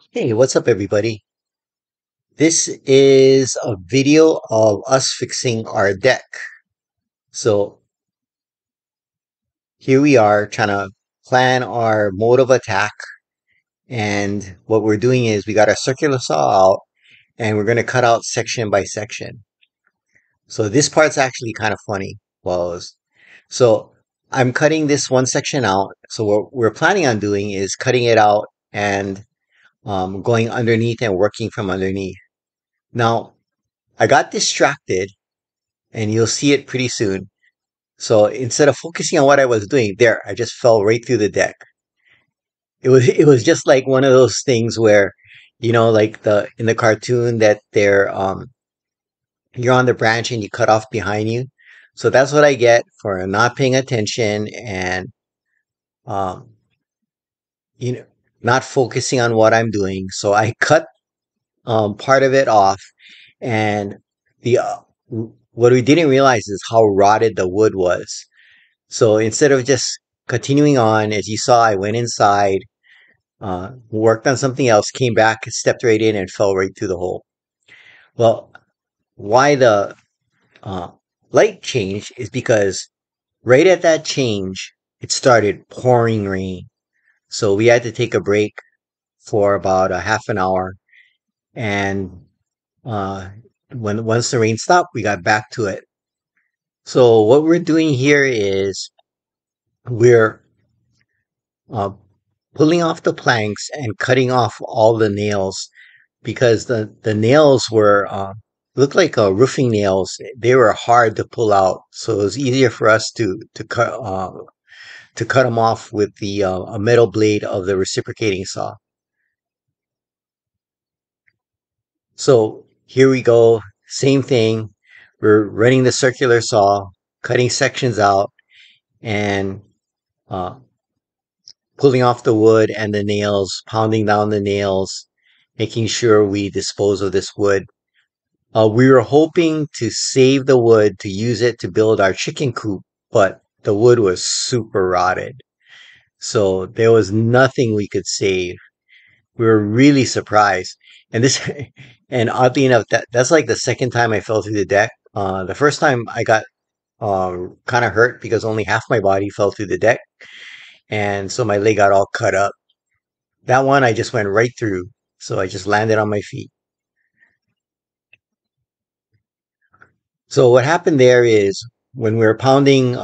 Hey, what's up, everybody? This is a video of us fixing our deck. So here we are trying to plan our mode of attack. And what we're doing is we got our circular saw out and we're going to cut out section by section. So this part's actually kind of funny. So I'm cutting this one section out. So what we're planning on doing is cutting it out and going underneath and working from underneath. Now, I got distracted and you'll see it pretty soon. So instead of focusing on what I was doing, there, I just fell right through the deck. It was just like one of those things where, like the in the cartoon that you're on the branch and you cut off behind you. So that's what I get for not paying attention and um, you know, not focusing on what I'm doing. So I cut part of it off, and the what we didn't realize is how rotted the wood was. So instead of just continuing on, as you saw, I went inside, worked on something else, came back, stepped right in, and fell right through the hole. Well, why the uh, light change is because right at that change, it started pouring rain. So we had to take a break for about a half an hour. And uh, once the rain stopped, we got back to it. So what we're doing here is we're uh, pulling off the planks and cutting off all the nails because the nails were looked like roofing nails. They were hard to pull out, so it was easier for us to cut them off with the a metal blade of the reciprocating saw. So here we go, same thing. We're running the circular saw, cutting sections out, and uh, pulling off the wood and the nails, pounding down the nails, making sure we dispose of this wood. We were hoping to save the wood to use it to build our chicken coop, but the wood was super rotted. So there was nothing we could save. We were really surprised. And this, and oddly enough, that's like the second time I fell through the deck. The first time I got kind of hurt because only half my body fell through the deck. And so my leg got all cut up. That one I just went right through. So I just landed on my feet. So what happened there is when we were pounding,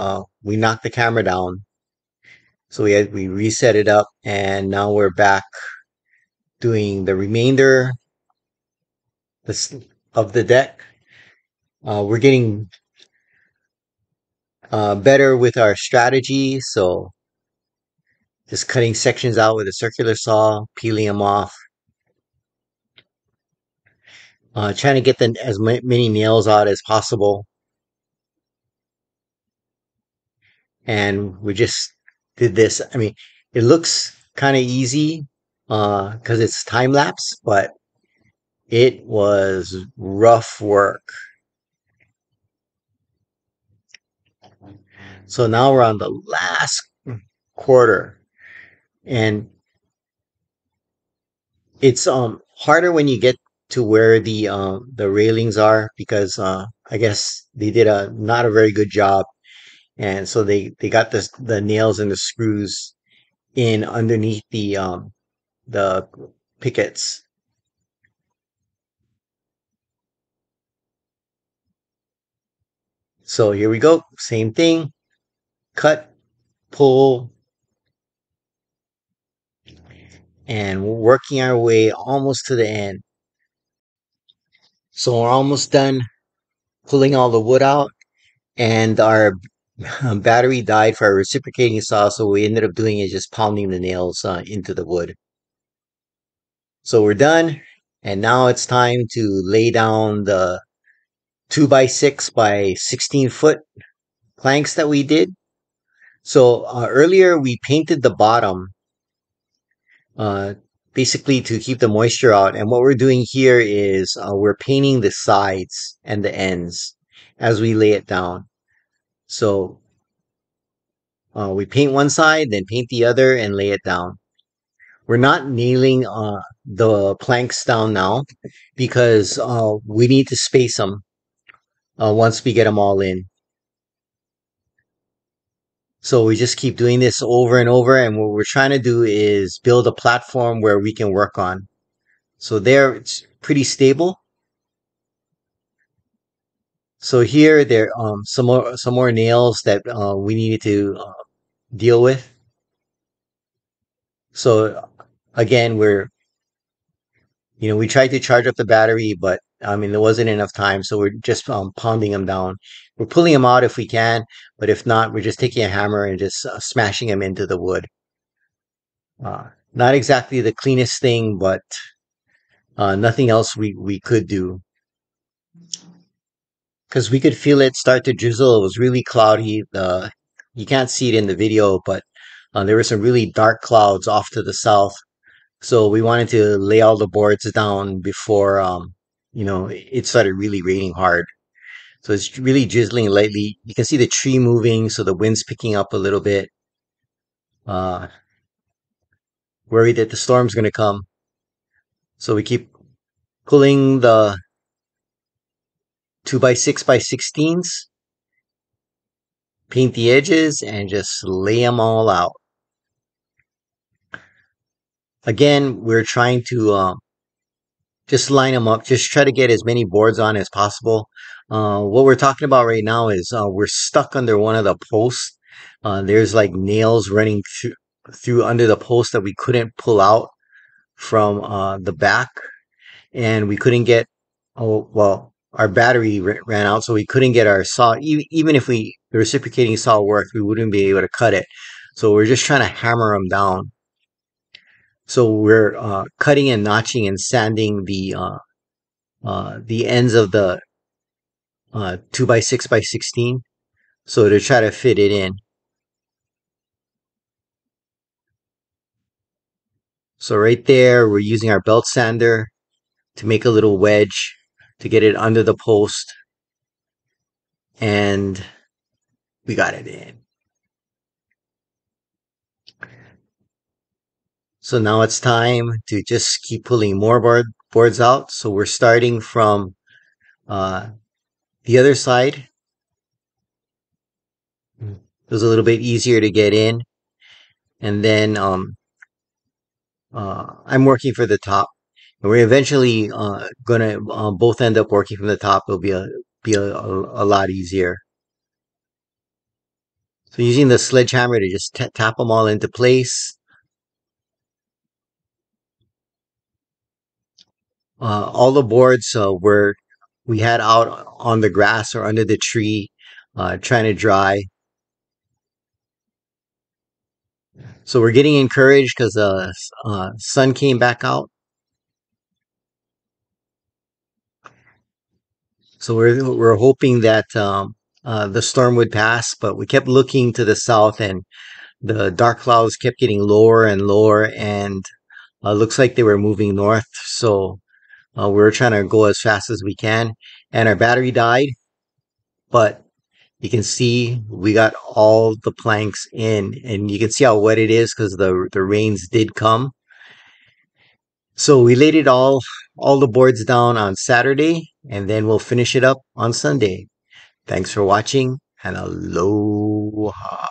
we knocked the camera down. So we reset it up, and now we're back doing the remainder of the deck. We're getting better with our strategy. So just cutting sections out with a circular saw, peeling them off, trying to get as many nails out as possible. And we just did this. I mean, it looks kind of easy because it's time lapse, but it was rough work. So now we're on the last quarter, and it's harder when you get to where the railings are because I guess they did a not a very good job, and so they got the nails and the screws in underneath the pickets. So here we go, same thing, cut, pull, and we're working our way almost to the end. So we're almost done pulling all the wood out, and our battery died for our reciprocating saw, so what we ended up doing is just pounding the nails into the wood. So we're done, and now it's time to lay down the 2 by 6 by 16 foot planks that we did. So earlier we painted the bottom uh, basically to keep the moisture out. And what we're doing here is we're painting the sides and the ends as we lay it down. So we paint one side, then paint the other and lay it down. we're not nailing the planks down now because we need to space them once we get them all in. So we just keep doing this over and over. And what we're trying to do is build a platform where we can work on. So there, it's pretty stable. So here, there some more nails that we needed to deal with. So again, we tried to charge up the battery, but I mean, there wasn't enough time. So we're just pounding them down. We're pulling them out if we can, but if not, we're just taking a hammer and just smashing them into the wood. Not exactly the cleanest thing, but nothing else we could do because we could feel it start to drizzle. It was really cloudy. You can't see it in the video, but there were some really dark clouds off to the south. So we wanted to lay all the boards down before, it started really raining hard. So it's really drizzling lightly. You can see the tree moving, so the wind's picking up a little bit. Uh, Worried that the storm's going to come. So we keep pulling the 2x6x16s, paint the edges, and just lay them all out. Again, we're trying to just line them up, just try to get as many boards on as possible. What we're talking about right now is we're stuck under one of the posts. There's like nails running through under the post that we couldn't pull out from the back, and we couldn't get. Oh well, our battery ran out, so we couldn't get our saw. Even if the reciprocating saw worked, we wouldn't be able to cut it. So we're just trying to hammer them down. So we're cutting and notching and sanding the ends of the 2x6x16, so to try to fit it in. So right there, we're using our belt sander to make a little wedge to get it under the post, and we got it in. So now it's time to just keep pulling more boards out. So we're starting from uh, the other side. It was a little bit easier to get in, and then I'm working for the top. And we're eventually gonna both end up working from the top. It'll be a lot easier. So using the sledgehammer to just tap them all into place. All the boards we had out on the grass or under the tree, trying to dry. So we're getting encouraged because the sun came back out. So we're hoping that the storm would pass, but we kept looking to the south, and the dark clouds kept getting lower and lower, and looks like they were moving north. So we were trying to go as fast as we can, and our battery died, but you can see we got all the planks in, and you can see how wet it is because the rains did come. So we laid it all the boards down on Saturday, and then we'll finish it up on Sunday. Thanks for watching, and aloha.